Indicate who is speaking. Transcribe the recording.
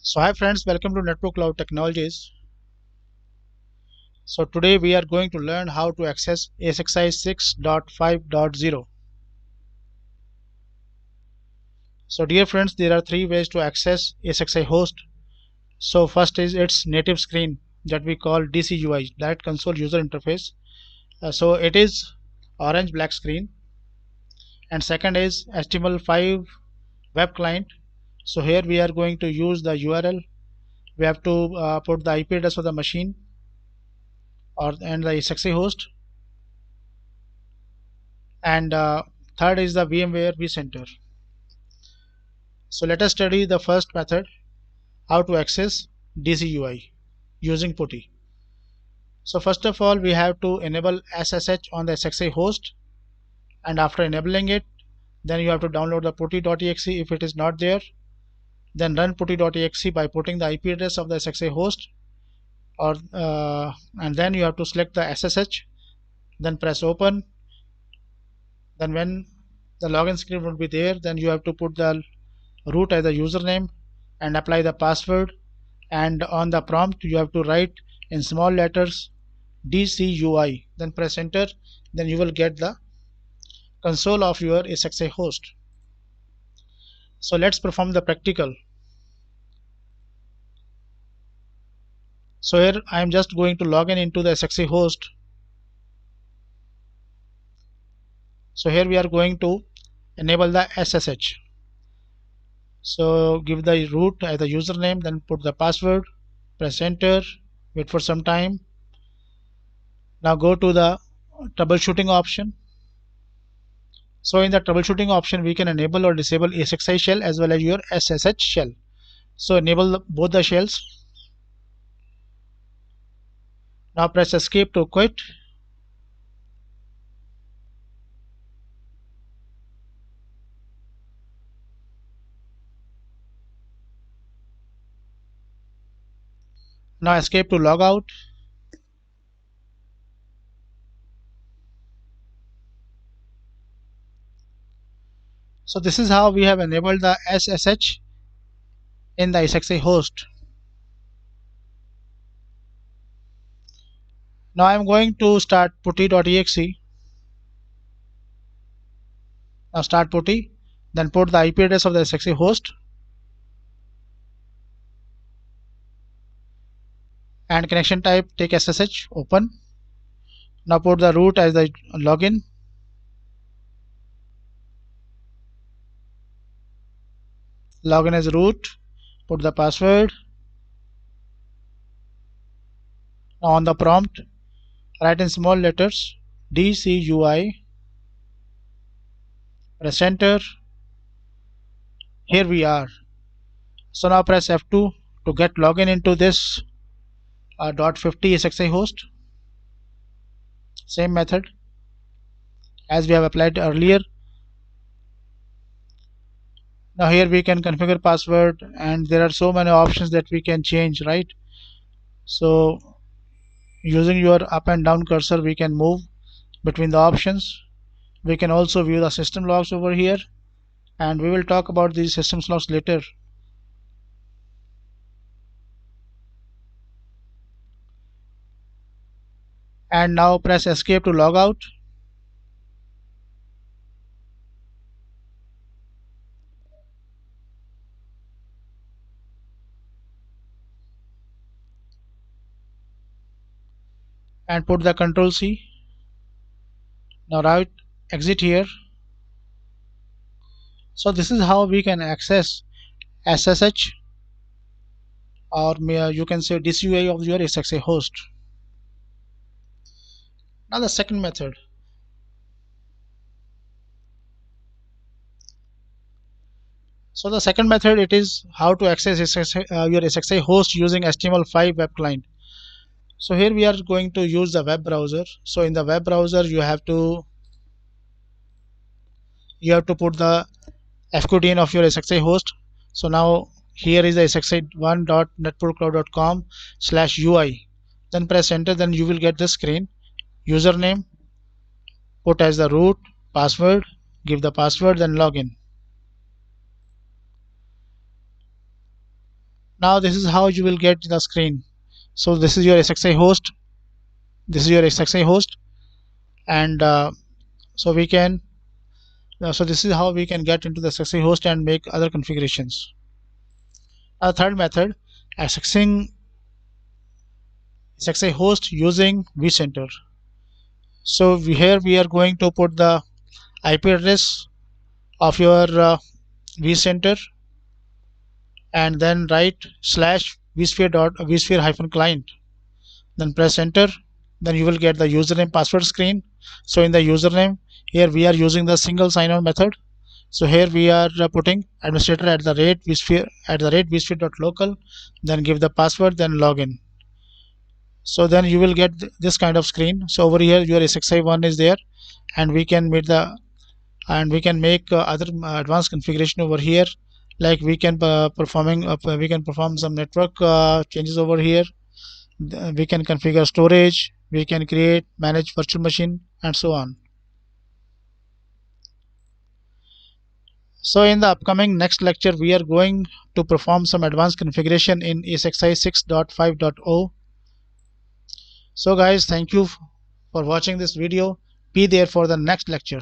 Speaker 1: So hi friends, welcome to Network Cloud Technologies. So today we are going to learn how to access ASXi 6.5.0. So dear friends, there are three ways to access ASXi host. So first is its native screen that we call DCUI, Direct Console User Interface. So it is orange black screen. And second is HTML5 web client. So here we are going to use the URL. We have to put the IP address of the machine and the ASXi host. And third is the VMware vCenter. So let us study the first method, how to access DCUI using PuTTY. So first of all, we have to enable SSH on the SXI host, and after enabling it, then you have to download the putty.exe. If it is not there, then run putty.exe by putting the IP address of the SXI host, and then you have to select the SSH, then press open. Then when the login screen will be there, then you have to put the root as the username and apply the password, and on the prompt you have to write in small letters DCUI, then press enter. Then you will get the console of your ASXi host. So let's perform the practical. So here I am just going to log in into the ASXi host. So here we are going to enable the SSH. So give the root as the username, then put the password, press enter, wait for some time. Now go to the troubleshooting option. So in the troubleshooting option, we can enable or disable ASXi shell as well as your SSH shell. So enable both the shells. Now press escape to quit. Now escape to log out. So this is how we have enabled the SSH in the ASXi host. Now I am going to start putty.exe. Now start putty, then put the IP address of the ASXi host and connection type, take SSH, open. Now put the root as the login. Login as root, put the password. Now on the prompt, write in small letters DCUI, press enter. Here we are. So now press F2 to get login into this .50 ASXi host. Same method as we have applied earlier. Now here we can configure password, and there are so many options that we can change, right? So using your up and down cursor, we can move between the options. We can also view the system logs over here, and we will talk about these system logs later. And now press escape to log out. And put the Control C. Now right, exit here. So this is how we can access SSH, or you can say DCUI of your ASXi host. Now the second method. So the second method, it is how to access your ASXi host using HTML5 web client. So here we are going to use the web browser. So in the web browser, you have to put the FQDN of your ASXi host. So now here is the ASXi1.networkcloud.com/UI. Then press enter. Then you will get this screen. Username, put as the root, password, give the password, then login. Now this is how you will get the screen. So this is your SXI host. This is your SXI host, and so we can. So this is how we can get into the SXI host and make other configurations. A third method, accessing SXI host using vCenter. So here we are going to put the IP address of your vCenter and then write slash vsphere hyphen client, then press enter. Then you will get the username password screen. So in the username, here we are using the single sign-on method. So here we are putting administrator at the rate vsphere.local, then give the password, then login. So then you will get this kind of screen. So over here your SXI1 is there, and we can make other advanced configuration over here, like we can perform some network changes over here. We can configure storage, we can create manage virtual machine, and so on. So in the upcoming next lecture we are going to perform some advanced configuration in ESXi 6.5.0. So guys, thank you for watching this video. Be there for the next lecture.